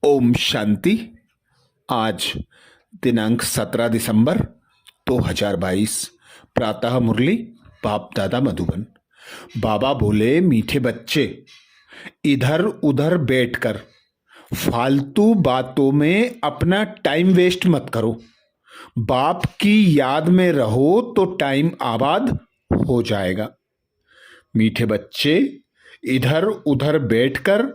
ओम शांति। आज दिनांक 17 दिसंबर 2022 प्रातः मुरली बाप दादा मधुबन। बाबा बोले, मीठे बच्चे, इधर उधर बैठकर फालतू बातों में अपना टाइम वेस्ट मत करो। बाप की याद में रहो तो टाइम आबाद हो जाएगा। मीठे बच्चे, इधर उधर बैठकर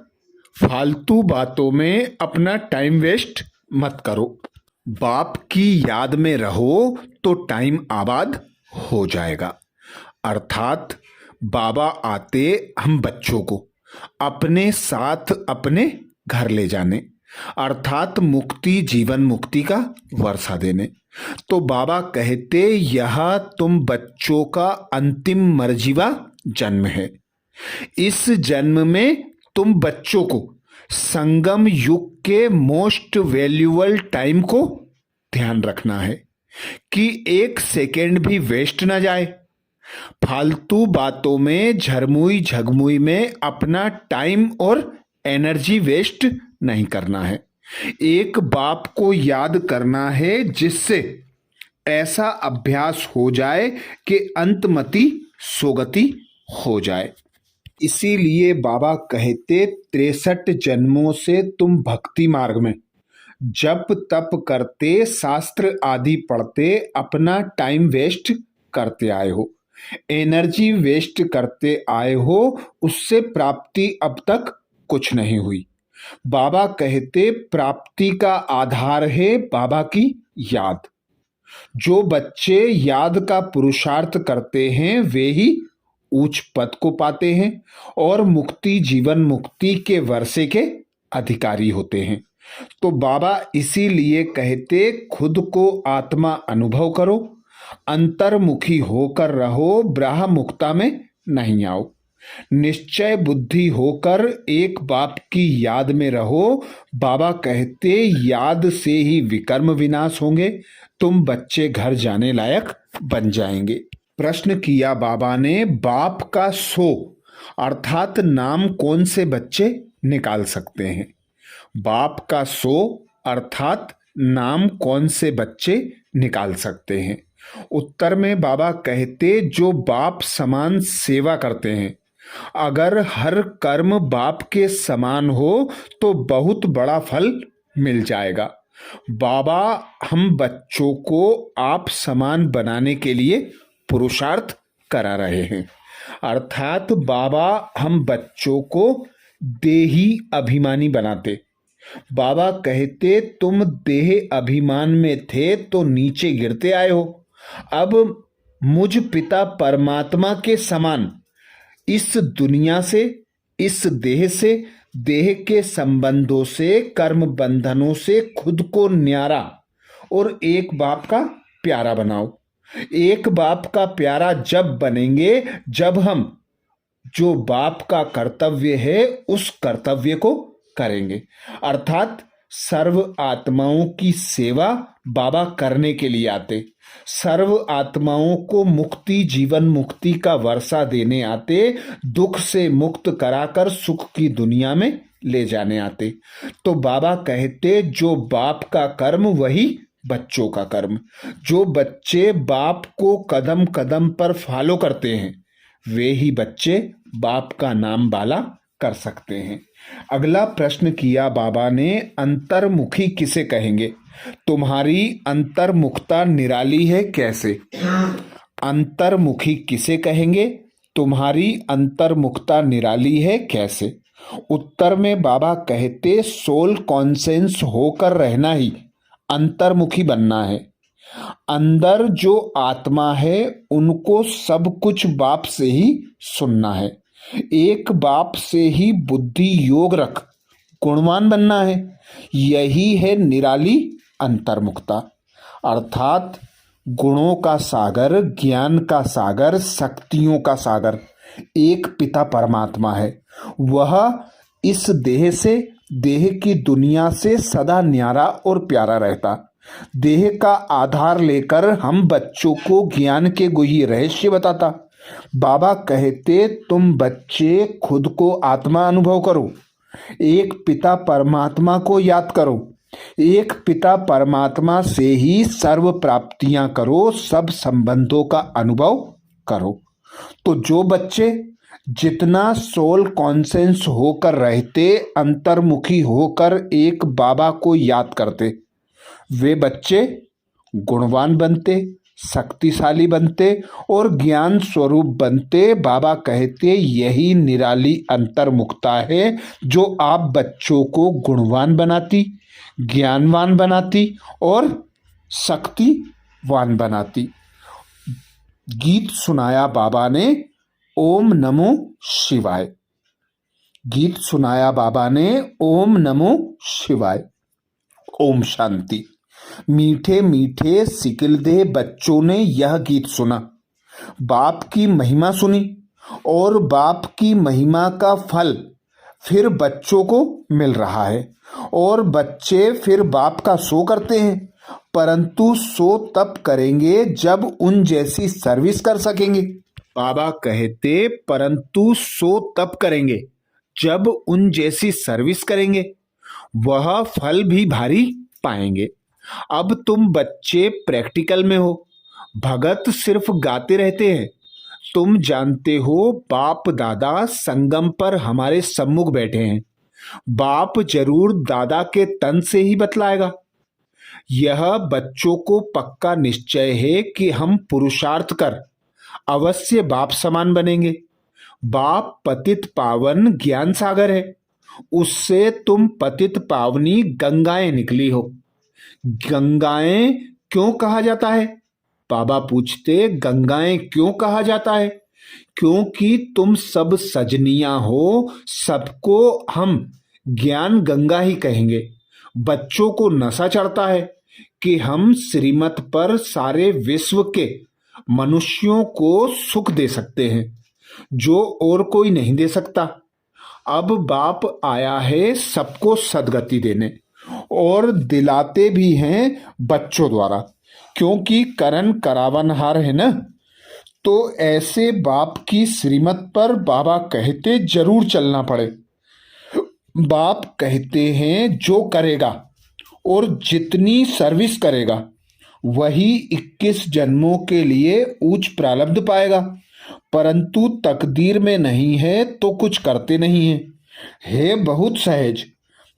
फालतू बातों में अपना टाइम वेस्ट मत करो। बाप की याद में रहो तो टाइम आबाद हो जाएगा। अर्थात बाबा आते हम बच्चों को अपने साथ अपने घर ले जाने, अर्थात मुक्ति जीवन मुक्ति का वर्षा देने। तो बाबा कहते, यह तुम बच्चों का अंतिम मर्जीवा जन्म है। इस जन्म में तुम बच्चों को संगम युग के मोस्ट वैल्यूएबल टाइम को ध्यान रखना है कि एक सेकेंड भी वेस्ट ना जाए। फालतू बातों में झरमुई झगमुई में अपना टाइम और एनर्जी वेस्ट नहीं करना है। एक बाप को याद करना है जिससे ऐसा अभ्यास हो जाए कि अंतमति सोगति हो जाए। इसीलिए बाबा कहते, 63 जन्मों से तुम भक्ति मार्ग में जप तप करते, शास्त्र आदि पढ़ते, अपना टाइम वेस्ट करते आए हो, एनर्जी वेस्ट करते आए हो, उससे प्राप्ति अब तक कुछ नहीं हुई। बाबा कहते, प्राप्ति का आधार है बाबा की याद। जो बच्चे याद का पुरुषार्थ करते हैं वे ही उच्च पद को पाते हैं और मुक्ति जीवन मुक्ति के वर्षे के अधिकारी होते हैं। तो बाबा इसीलिए कहते, खुद को आत्मा अनुभव करो, अंतर्मुखी होकर रहो, ब्रह्म मुक्ता में नहीं आओ। निश्चय बुद्धि होकर एक बाप की याद में रहो। बाबा कहते, याद से ही विकर्म विनाश होंगे, तुम बच्चे घर जाने लायक बन जाएंगे। प्रश्न किया बाबा ने, बाप का 100 अर्थात नाम कौन से बच्चे निकाल सकते हैं? बाप का 100 अर्थात नाम कौन से बच्चे निकाल सकते हैं? उत्तर में बाबा कहते, जो बाप समान सेवा करते हैं। अगर हर कर्म बाप के समान हो तो बहुत बड़ा फल मिल जाएगा। बाबा हम बच्चों को आप समान बनाने के लिए पुरुषार्थ करा रहे हैं। अर्थात बाबा हम बच्चों को देही अभिमानी बनाते। बाबा कहते, तुम देह अभिमान में थे तो नीचे गिरते आए हो। अब मुझ पिता परमात्मा के समान इस दुनिया से, इस देह से, देह के संबंधों से, कर्म बंधनों से खुद को न्यारा और एक बाप का प्यारा बनाओ। एक बाप का प्यारा जब बनेंगे जब हम जो बाप का कर्तव्य है उस कर्तव्य को करेंगे। अर्थात सर्व आत्माओं की सेवा बाबा करने के लिए आते, सर्व आत्माओं को मुक्ति जीवन मुक्ति का वर्षा देने आते, दुख से मुक्त कराकर सुख की दुनिया में ले जाने आते। तो बाबा कहते, जो बाप का कर्म वही बच्चों का कर्म। जो बच्चे बाप को कदम कदम पर फॉलो करते हैं वे ही बच्चे बाप का नाम बाला कर सकते हैं। अगला प्रश्न किया बाबा ने, अंतर्मुखी किसे कहेंगे? तुम्हारी अंतर्मुखता निराली है कैसे? अंतर्मुखी किसे कहेंगे? तुम्हारी अंतर्मुखता निराली है कैसे? उत्तर में बाबा कहते, सोल कॉन्सेंस होकर रहना ही अंतर्मुखी बनना है। अंदर जो आत्मा है उनको सब कुछ बाप से ही सुनना है। एक बाप से ही बुद्धि योग रख गुणवान बनना है। यही है निराली अंतर्मुखता। अर्थात गुणों का सागर, ज्ञान का सागर, शक्तियों का सागर एक पिता परमात्मा है। वह इस देह से, देह की दुनिया से सदा न्यारा और प्यारा रहता। देह का आधार लेकर हम बच्चों को ज्ञान के गुह्य रहस्य बताता। बाबा कहते, तुम बच्चे खुद को आत्मा अनुभव करो, एक पिता परमात्मा को याद करो। एक पिता परमात्मा से ही सर्व प्राप्तियां करो, सब संबंधों का अनुभव करो। तो जो बच्चे जितना सोल कॉन्सेंस होकर रहते, अंतर्मुखी होकर एक बाबा को याद करते, वे बच्चे गुणवान बनते, शक्तिशाली बनते और ज्ञान स्वरूप बनते। बाबा कहते यही निराली अंतर्मुखता है जो आप बच्चों को गुणवान बनाती, ज्ञानवान बनाती और शक्तिवान बनाती। गीत सुनाया बाबा ने, ओम नमो शिवाय। गीत सुनाया बाबा ने, ओम नमो शिवाय। ओम शांति। मीठे मीठे सिकिलदे बच्चों ने यह गीत सुना, बाप की महिमा सुनी और बाप की महिमा का फल फिर बच्चों को मिल रहा है और बच्चे फिर बाप का शो करते हैं, परंतु शो तब करेंगे जब उन जैसी सर्विस कर सकेंगे। बाबा कहते परंतु शो तब करेंगे जब उन जैसी सर्विस करेंगे, वह फल भी भारी पाएंगे। अब तुम बच्चे प्रैक्टिकल में हो, भगत सिर्फ गाते रहते हैं। तुम जानते हो बाप दादा संगम पर हमारे सम्मुख बैठे हैं, बाप जरूर दादा के तन से ही बतलाएगा। यह बच्चों को पक्का निश्चय है कि हम पुरुषार्थ कर अवश्य बाप समान बनेंगे। बाप पतित पावन ज्ञान सागर है, उससे तुम पतित पावनी गंगाएं निकली हो। गंगाएं क्यों कहा जाता है? बाबा पूछते गंगाएं क्यों कहा जाता है? क्योंकि तुम सब सजनियां हो, सबको हम ज्ञान गंगा ही कहेंगे। बच्चों को नशा चढ़ता है कि हम श्रीमत पर सारे विश्व के मनुष्यों को सुख दे सकते हैं जो और कोई नहीं दे सकता। अब बाप आया है सबको सदगति देने और दिलाते भी हैं बच्चों द्वारा, क्योंकि करण करावनहार है ना। तो ऐसे बाप की श्रीमत पर बाबा कहते जरूर चलना पड़े। बाप कहते हैं जो करेगा और जितनी सर्विस करेगा वही 21 जन्मों के लिए उच्च प्रारब्ध पाएगा, परंतु तकदीर में नहीं है तो कुछ करते नहीं है बहुत सहज।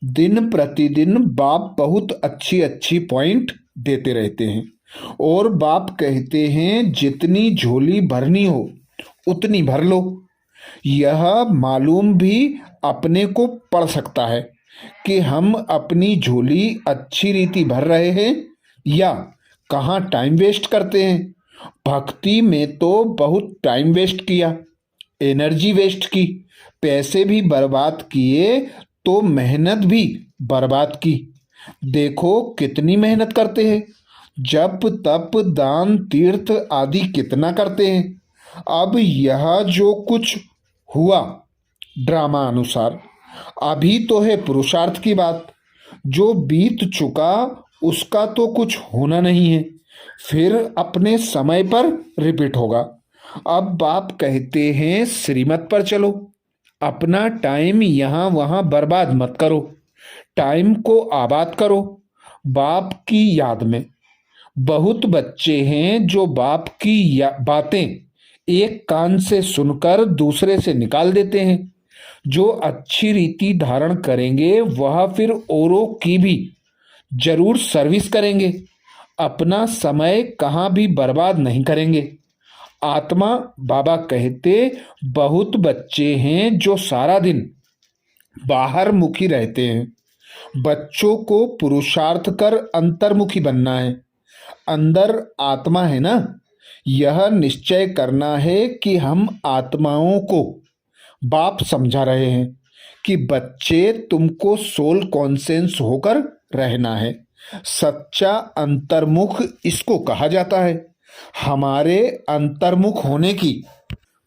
दिन प्रतिदिन बाप बहुत अच्छी अच्छी पॉइंट देते रहते हैं और बाप कहते हैं जितनी झोली भरनी हो उतनी भर लो। यह मालूम भी अपने को पड़ सकता है कि हम अपनी झोली अच्छी रीति भर रहे हैं या कहाँ टाइम वेस्ट करते हैं। भक्ति में तो बहुत टाइम वेस्ट किया, एनर्जी वेस्ट की, पैसे भी बर्बाद किए तो मेहनत भी बर्बाद की। देखो कितनी मेहनत करते हैं, जप तप दान तीर्थ आदि कितना करते हैं। अब यह जो कुछ हुआ ड्रामा अनुसार, अभी तो है पुरुषार्थ की बात, जो बीत चुका उसका तो कुछ होना नहीं है, फिर अपने समय पर रिपीट होगा। अब बाप कहते हैं श्रीमत पर चलो, अपना टाइम यहाँ वहाँ बर्बाद मत करो, टाइम को आबाद करो बाप की याद में। बहुत बच्चे हैं जो बाप की बातें एक कान से सुनकर दूसरे से निकाल देते हैं। जो अच्छी रीति धारण करेंगे वह फिर औरों की भी जरूर सर्विस करेंगे, अपना समय कहाँ भी बर्बाद नहीं करेंगे। आत्मा बाबा कहते बहुत बच्चे हैं जो सारा दिन बाहर मुखी रहते हैं। बच्चों को पुरुषार्थ कर अंतर्मुखी बनना है। अंदर आत्मा है ना, यह निश्चय करना है कि हम आत्माओं को बाप समझा रहे हैं कि बच्चे तुमको सोल कॉन्सेंस होकर रहना है। सच्चा अंतर्मुख इसको कहा जाता है। हमारे अंतर्मुख होने की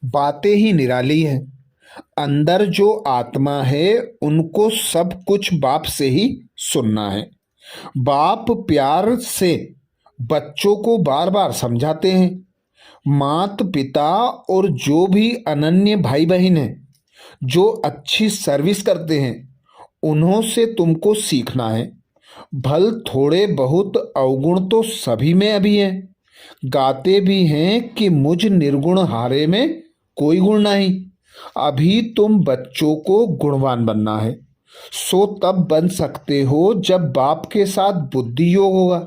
बातें ही निराली हैं। अंदर जो आत्मा है उनको सब कुछ बाप से ही सुनना है। बाप प्यार से बच्चों को बार बार समझाते हैं। मात पिता और जो भी अनन्य भाई बहन हैं जो अच्छी सर्विस करते हैं उन्हों से तुमको सीखना है। भल थोड़े बहुत अवगुण तो सभी में अभी हैं। गाते भी हैं कि मुझ निर्गुण हारे में कोई गुण नहीं। अभी तुम बच्चों को गुणवान बनना है। सो तब बन सकते हो जब बाप के साथ बुद्धि योग होगा।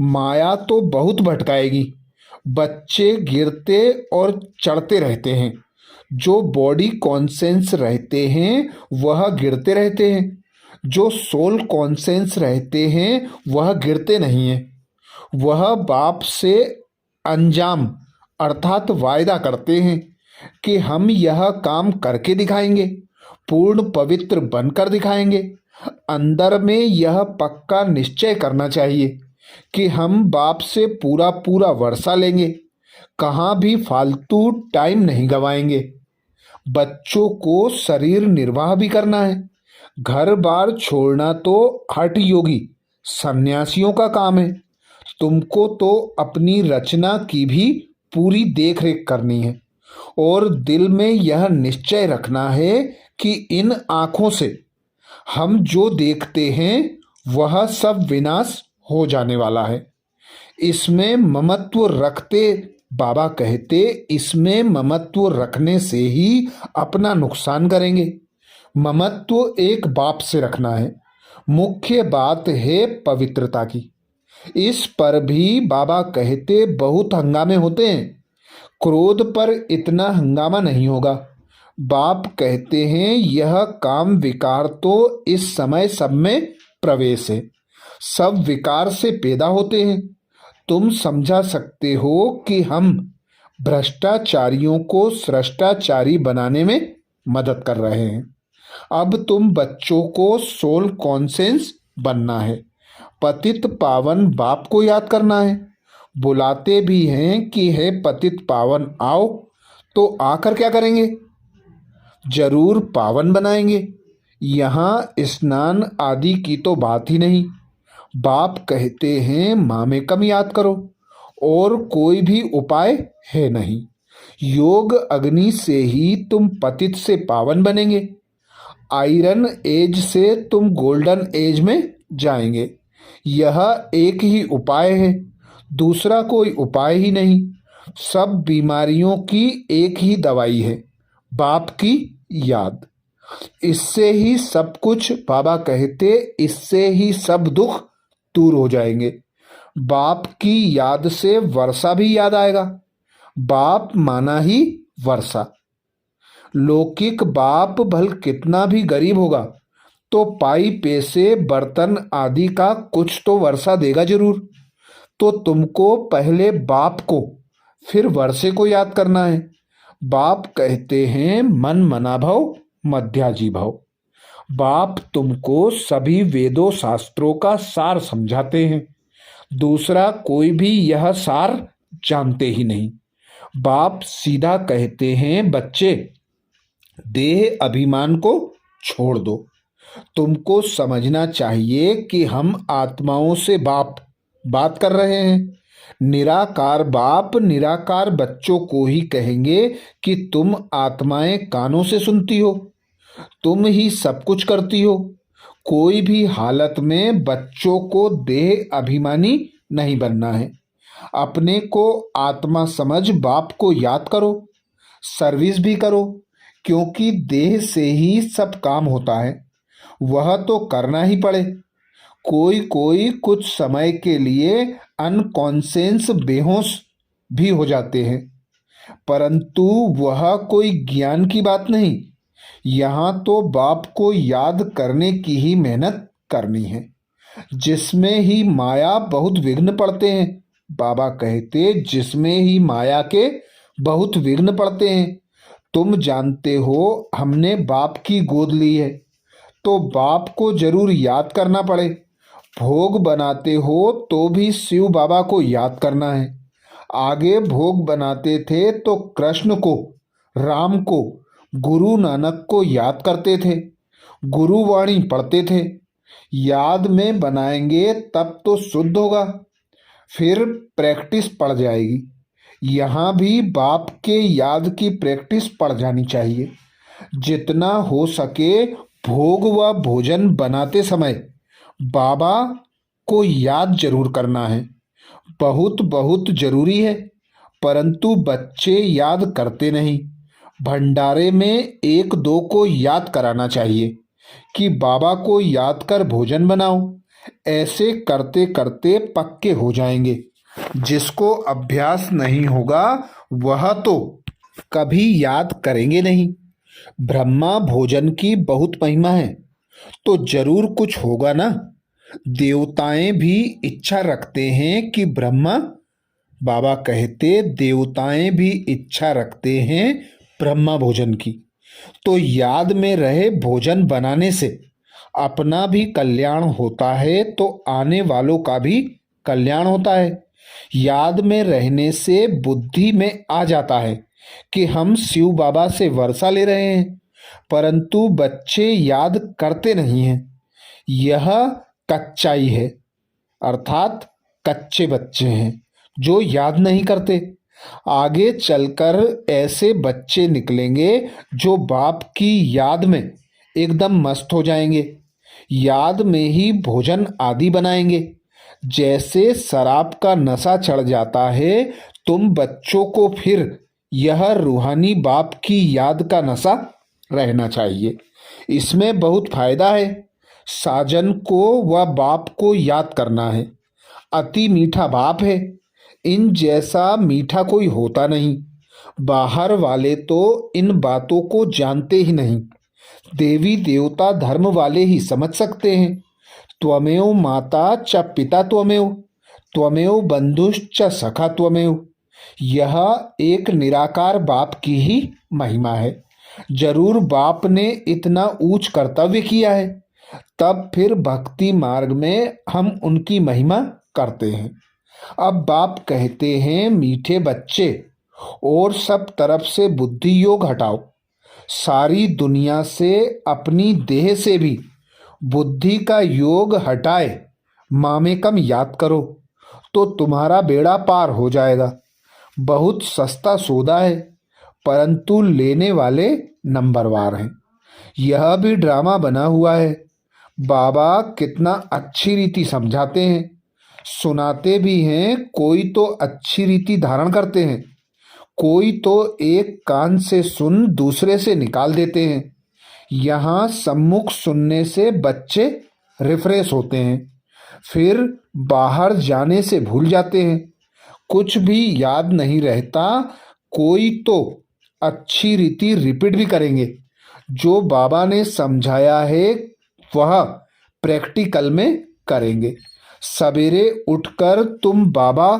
माया तो बहुत भटकाएगी। बच्चे गिरते और चढ़ते रहते हैं। जो बॉडी कॉन्सेंस रहते हैं वह गिरते रहते हैं। जो सोल कॉन्सेंस रहते हैं वह गिरते नहीं हैं। वह बाप से अंजाम अर्थात वायदा करते हैं कि हम यह काम करके दिखाएंगे, पूर्ण पवित्र बनकर दिखाएंगे। अंदर में यह पक्का निश्चय करना चाहिए कि हम बाप से पूरा पूरा वर्षा लेंगे, कहाँ भी फालतू टाइम नहीं गवाएंगे। बच्चों को शरीर निर्वाह भी करना है। घर बार छोड़ना तो हठ योगी सन्यासियों का काम है। तुमको तो अपनी रचना की भी पूरी देख रेख करनी है और दिल में यह निश्चय रखना है कि इन आँखों से हम जो देखते हैं वह सब विनाश हो जाने वाला है। इसमें ममत्व रखते बाबा कहते इसमें ममत्व रखने से ही अपना नुकसान करेंगे। ममत्व एक बाप से रखना है। मुख्य बात है पवित्रता की। इस पर भी बाबा कहते बहुत हंगामे होते हैं। क्रोध पर इतना हंगामा नहीं होगा। बाप कहते हैं यह काम विकार तो इस समय सब में प्रवेश है। सब विकार से पैदा होते हैं। तुम समझा सकते हो कि हम भ्रष्टाचारियों को श्रेष्ठाचारी बनाने में मदद कर रहे हैं। अब तुम बच्चों को सोल कॉन्सेंस बनना है। पतित पावन बाप को याद करना है। बुलाते भी हैं कि है पतित पावन आओ, तो आकर क्या करेंगे? जरूर पावन बनाएंगे। यहाँ स्नान आदि की तो बात ही नहीं। बाप कहते हैं मामे कम याद करो और कोई भी उपाय है नहीं। योग अग्नि से ही तुम पतित से पावन बनेंगे। आयरन एज से तुम गोल्डन एज में जाएंगे। यह एक ही उपाय है, दूसरा कोई उपाय ही नहीं। सब बीमारियों की एक ही दवाई है, बाप की याद। इससे ही सब कुछ, बाबा कहते इससे ही सब दुख दूर हो जाएंगे। बाप की याद से वर्षा भी याद आएगा। बाप माना ही वर्षा। लौकिक बाप भल कितना भी गरीब होगा तो पाई पैसे बर्तन आदि का कुछ तो वर्षा देगा जरूर। तो तुमको पहले बाप को फिर वर्षे को याद करना है। बाप कहते हैं मन मना भव मध्याजी भव। बाप तुमको सभी वेदों शास्त्रों का सार समझाते हैं। दूसरा कोई भी यह सार जानते ही नहीं। बाप सीधा कहते हैं बच्चे देह अभिमान को छोड़ दो। तुमको समझना चाहिए कि हम आत्माओं से बाप बात कर रहे हैं। निराकार बाप निराकार बच्चों को ही कहेंगे कि तुम आत्माएं कानों से सुनती हो, तुम ही सब कुछ करती हो। कोई भी हालत में बच्चों को देह अभिमानी नहीं बनना है। अपने को आत्मा समझ बाप को याद करो, सर्विस भी करो, क्योंकि देह से ही सब काम होता है। वह तो करना ही पड़े। कोई कोई कुछ समय के लिए अनकॉन्शियस बेहोश भी हो जाते हैं, परंतु वह कोई ज्ञान की बात नहीं। यहाँ तो बाप को याद करने की ही मेहनत करनी है, जिसमें ही माया बहुत विघ्न पड़ते हैं। बाबा कहते जिसमें ही माया के बहुत विघ्न पड़ते हैं। तुम जानते हो हमने बाप की गोद ली है, तो बाप को जरूर याद करना पड़े। भोग बनाते हो तो भी शिव बाबा को याद करना है। आगे भोग बनाते थे तो कृष्ण को, राम को, गुरु नानक को याद करते थे, गुरुवाणी पढ़ते थे। याद में बनाएंगे तब तो शुद्ध होगा, फिर प्रैक्टिस पड़ जाएगी। यहाँ भी बाप के याद की प्रैक्टिस पड़ जानी चाहिए। जितना हो सके भोग व भोजन बनाते समय बाबा को याद जरूर करना है। बहुत बहुत जरूरी है, परंतु बच्चे याद करते नहीं। भंडारे में एक दो को याद कराना चाहिए कि बाबा को याद कर भोजन बनाओ। ऐसे करते करते पक्के हो जाएंगे। जिसको अभ्यास नहीं होगा वह तो कभी याद करेंगे नहीं। ब्रह्मा भोजन की बहुत महिमा है, तो जरूर कुछ होगा ना। देवताएं भी इच्छा रखते हैं कि ब्रह्मा, बाबा कहते देवताएं भी इच्छा रखते हैं ब्रह्मा भोजन की। तो याद में रहे भोजन बनाने से अपना भी कल्याण होता है, तो आने वालों का भी कल्याण होता है। याद में रहने से बुद्धि में आ जाता है कि हम शिव बाबा से वर्षा ले रहे हैं, परंतु बच्चे याद करते नहीं हैं। यह कच्चाई है, अर्थात कच्चे बच्चे हैं जो याद नहीं करते। आगे चलकर ऐसे बच्चे निकलेंगे जो बाप की याद में एकदम मस्त हो जाएंगे। याद में ही भोजन आदि बनाएंगे। जैसे शराब का नशा चढ़ जाता है, तुम बच्चों को फिर यह रूहानी बाप की याद का नशा रहना चाहिए। इसमें बहुत फायदा है। साजन को व बाप को याद करना है। अति मीठा बाप है, इन जैसा मीठा कोई होता नहीं। बाहर वाले तो इन बातों को जानते ही नहीं। देवी देवता धर्म वाले ही समझ सकते हैं। त्वमेव माता च पिता त्वमेव, त्वमेव बंधुश्च सखा त्वमेव। यह एक निराकार बाप की ही महिमा है। जरूर बाप ने इतना ऊंच कर्तव्य किया है, तब फिर भक्ति मार्ग में हम उनकी महिमा करते हैं। अब बाप कहते हैं, मीठे बच्चे और सब तरफ से बुद्धि योग हटाओ। सारी दुनिया से, अपनी देह से भी बुद्धि का योग हटाए मामेकम याद करो, तो तुम्हारा बेड़ा पार हो जाएगा। बहुत सस्ता सौदा है, परंतु लेने वाले नंबरवार हैं। यह भी ड्रामा बना हुआ है। बाबा कितना अच्छी रीति समझाते हैं, सुनाते भी हैं। कोई तो अच्छी रीति धारण करते हैं, कोई तो एक कान से सुन दूसरे से निकाल देते हैं। यहाँ सम्मुख सुनने से बच्चे रिफ्रेश होते हैं, फिर बाहर जाने से भूल जाते हैं। कुछ भी याद नहीं रहता। कोई तो अच्छी रीति रिपीट भी करेंगे। जो बाबा ने समझाया है वह प्रैक्टिकल में करेंगे। सवेरे उठकर तुम बाबा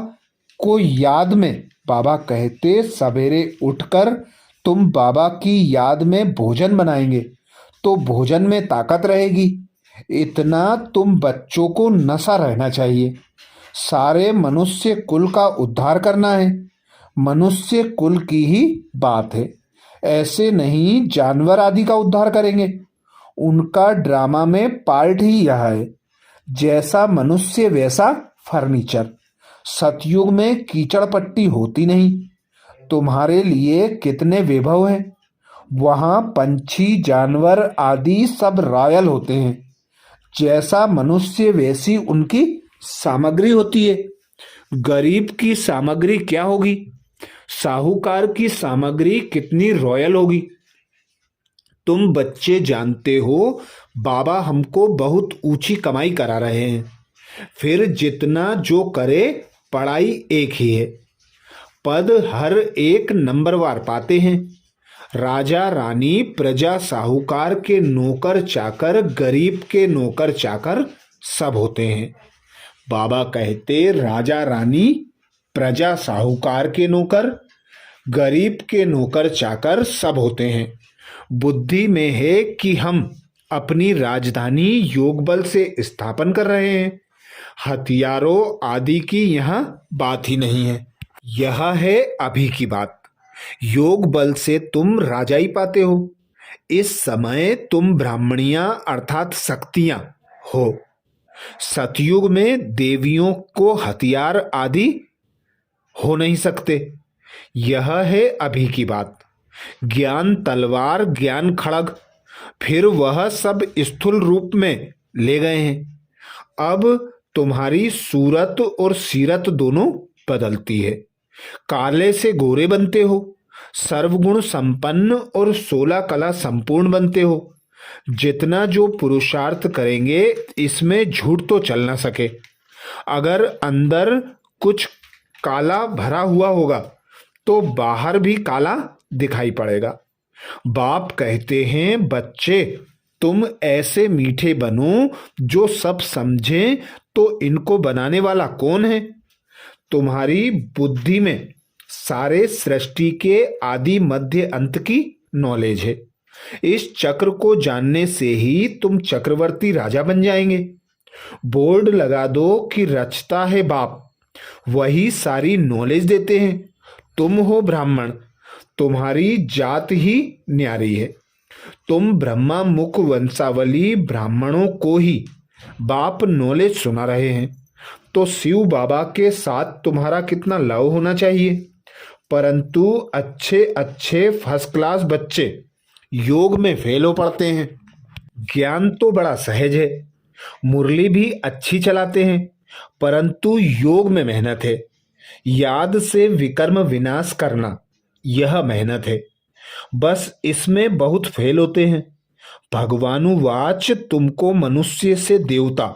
को याद में, बाबा कहते सवेरे उठकर तुम बाबा की याद में भोजन बनाएंगे तो भोजन में ताकत रहेगी। इतना तुम बच्चों को नशा रहना चाहिए। सारे मनुष्य कुल का उद्धार करना है। मनुष्य कुल की ही बात है। ऐसे नहीं जानवर आदि का उद्धार करेंगे। उनका ड्रामा में पार्ट ही यह है। जैसा मनुष्य वैसा फर्नीचर। सतयुग में कीचड़ पट्टी होती नहीं। तुम्हारे लिए कितने वैभव हैं। वहाँ पंछी जानवर आदि सब रॉयल होते हैं। जैसा मनुष्य वैसी उनकी सामग्री होती है। गरीब की सामग्री क्या होगी, साहूकार की सामग्री कितनी रॉयल होगी। तुम बच्चे जानते हो बाबा हमको बहुत ऊंची कमाई करा रहे हैं। फिर जितना जो करे पढ़ाई एक ही है। पद हर एक नंबरवार पाते हैं। राजा रानी, प्रजा, साहूकार के नौकर चाकर, गरीब के नौकर चाकर सब होते हैं। बाबा कहते राजा रानी, प्रजा, साहूकार के नौकर, गरीब के नौकर चाकर सब होते हैं। बुद्धि में है कि हम अपनी राजधानी योग बल से स्थापन कर रहे हैं। हथियारों आदि की यहाँ बात ही नहीं है। यह है अभी की बात। योग बल से तुम राजाई पाते हो। इस समय तुम ब्राह्मणियां अर्थात शक्तियां हो। सतयुग में देवियों को हथियार आदि हो नहीं सकते। यह है अभी की बात। ज्ञान तलवार, ज्ञान खड़ग, फिर वह सब स्थूल रूप में ले गए हैं। अब तुम्हारी सूरत और सीरत दोनों बदलती है। काले से गोरे बनते हो, सर्वगुण संपन्न और 16 कला संपूर्ण बनते हो। जितना जो पुरुषार्थ करेंगे इसमें झूठ तो चल ना सके। अगर अंदर कुछ काला भरा हुआ होगा तो बाहर भी काला दिखाई पड़ेगा। बाप कहते हैं, बच्चे तुम ऐसे मीठे बनो जो सब समझें। तो इनको बनाने वाला कौन है? तुम्हारी बुद्धि में सारे सृष्टि के आदि मध्य अंत की नॉलेज है। इस चक्र को जानने से ही तुम चक्रवर्ती राजा बन जाएंगे। बोर्ड लगा दो कि रचता है बाप, वही सारी नॉलेज देते हैं। तुम हो ब्राह्मण, तुम्हारी जात ही न्यारी है। तुम ब्रह्मा मुख वंशावली ब्राह्मणों को ही बाप नॉलेज सुना रहे हैं। तो शिव बाबा के साथ तुम्हारा कितना लव होना चाहिए। परंतु अच्छे अच्छे फर्स्ट क्लास बच्चे योग में फेल हो पड़ते हैं। ज्ञान तो बड़ा सहज है, मुरली भी अच्छी चलाते हैं, परंतु योग में मेहनत है। याद से विकर्म विनाश करना यह मेहनत है, बस इसमें बहुत फेल होते हैं। भगवानुवाच, तुमको मनुष्य से देवता,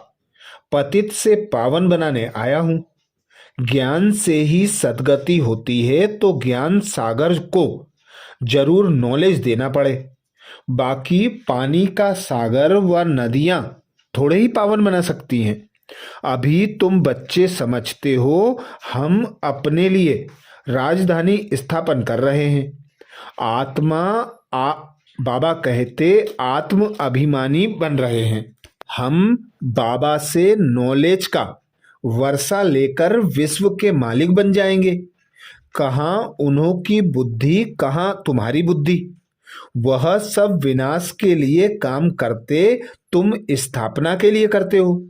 पतित से पावन बनाने आया हूं। ज्ञान से ही सद्गति होती है, तो ज्ञान सागर को जरूर नॉलेज देना पड़े। बाकी पानी का सागर व नदियां थोड़े ही पावन बना सकती हैं। अभी तुम बच्चे समझते हो हम अपने लिए राजधानी स्थापन कर रहे हैं। बाबा कहते आत्म अभिमानी बन रहे हैं। हम बाबा से नॉलेज का वर्षा लेकर विश्व के मालिक बन जाएंगे। कहाँ उन्हों की बुद्धि, कहाँ तुम्हारी बुद्धि। वह सब विनाश के लिए काम करते, तुम स्थापना के लिए करते हो।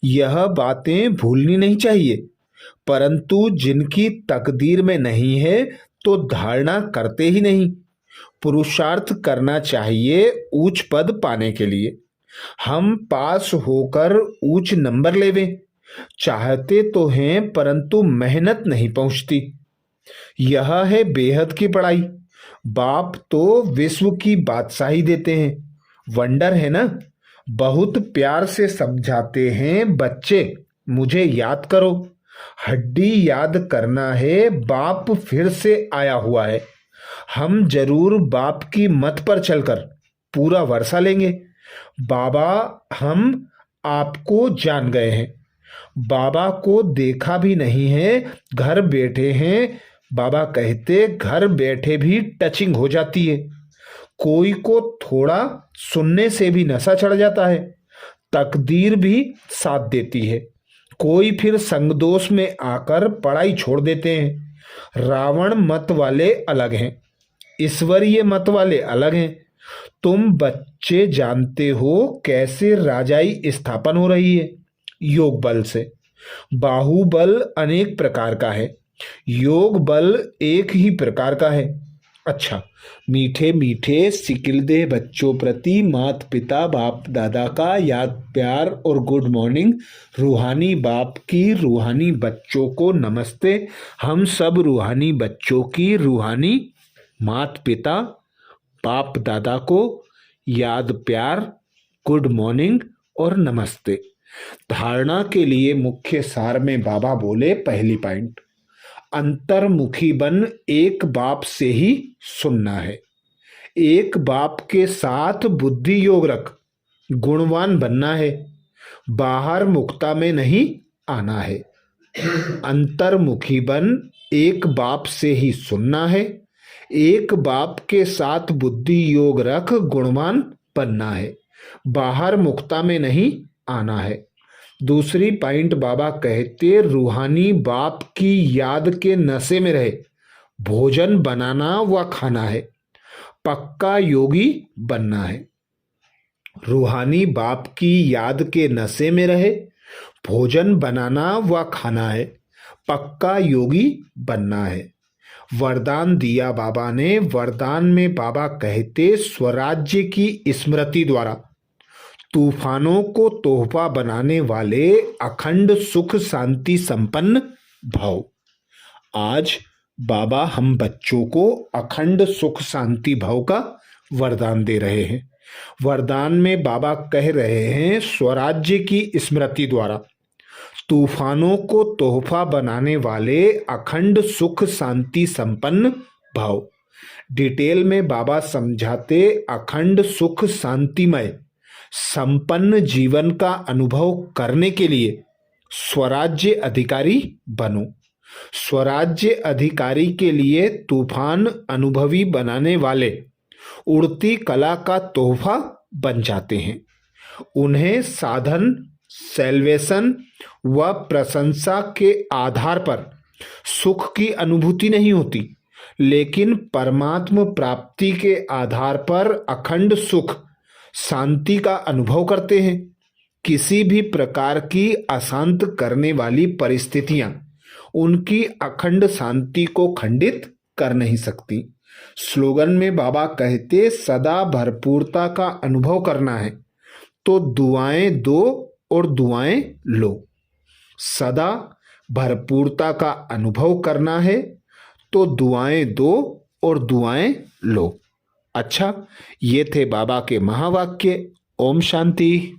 यह बातें भूलनी नहीं चाहिए। परंतु जिनकी तकदीर में नहीं है तो धारणा करते ही नहीं। पुरुषार्थ करना चाहिए ऊंच पद पाने के लिए। हम पास होकर ऊंच नंबर लेवें चाहते तो हैं, परंतु मेहनत नहीं पहुंचती। यह है बेहद की पढ़ाई। बाप तो विश्व की बादशाही देते हैं। वंडर है ना। बहुत प्यार से समझाते हैं, बच्चे मुझे याद करो। हड्डी याद करना है, बाप फिर से आया हुआ है। हम जरूर बाप की मत पर चलकर पूरा वर्षा लेंगे। बाबा हम आपको जान गए हैं, बाबा को देखा भी नहीं है, घर बैठे हैं। बाबा कहते घर बैठे भी टचिंग हो जाती है। कोई को थोड़ा सुनने से भी नशा चढ़ जाता है। तकदीर भी साथ देती है। कोई फिर संगदोष में आकर पढ़ाई छोड़ देते हैं। रावण मत वाले अलग हैं, ईश्वरीय मत वाले अलग हैं। तुम बच्चे जानते हो कैसे राजाई स्थापन हो रही है। योग बल से। बाहुबल अनेक प्रकार का है, योग बल एक ही प्रकार का है। अच्छा, मीठे मीठे सिकिलदे बच्चों प्रति माता पिता बाप दादा का याद प्यार और गुड मॉर्निंग। रूहानी बाप की रूहानी बच्चों को नमस्ते। हम सब रूहानी बच्चों की रूहानी माता पिता बाप दादा को याद प्यार, गुड मॉर्निंग और नमस्ते। धारणा के लिए मुख्य सार में बाबा बोले, पहली पॉइंट, अंतर्मुखी बन एक बाप से ही सुनना है। एक बाप के साथ बुद्धि योग रख, गुणवान बनना है। बाहर मुक्ता में नहीं आना है। अंतर्मुखी बन एक बाप से ही सुनना है। एक बाप के साथ बुद्धि योग रख, गुणवान बनना है। बाहर मुक्ता में नहीं आना है। दूसरी पॉइंट बाबा कहते रूहानी बाप की याद के नशे में रहे। भोजन बनाना व खाना है, पक्का योगी बनना है। रूहानी बाप की याद के नशे में रहे, भोजन बनाना व खाना है, पक्का योगी बनना है। वरदान दिया बाबा ने। वरदान में बाबा कहते स्वराज्य की स्मृति द्वारा तूफानों को तोहफा बनाने वाले अखंड सुख शांति संपन्न भव। आज बाबा हम बच्चों को अखंड सुख शांति भव का वरदान दे रहे हैं। वरदान में बाबा कह रहे हैं स्वराज्य की स्मृति द्वारा तूफानों को तोहफा बनाने वाले अखंड सुख शांति संपन्न भव। डिटेल में बाबा समझाते अखंड सुख शांतिमय संपन्न जीवन का अनुभव करने के लिए स्वराज्य अधिकारी बनो। स्वराज्य अधिकारी के लिए तूफान अनुभवी बनाने वाले उड़ती कला का तोहफा बन जाते हैं। उन्हें साधन, सेल्वेशन व प्रशंसा के आधार पर सुख की अनुभूति नहीं होती, लेकिन परमात्म प्राप्ति के आधार पर अखंड सुख शांति का अनुभव करते हैं। किसी भी प्रकार की अशांत करने वाली परिस्थितियां उनकी अखंड शांति को खंडित कर नहीं सकती। स्लोगन में बाबा कहते सदा भरपूरता का अनुभव करना है तो दुआएं दो और दुआएं लो। सदा भरपूरता का अनुभव करना है तो दुआएं दो और दुआएं लो। अच्छा, ये थे बाबा के महावाक्य। ओम शांति।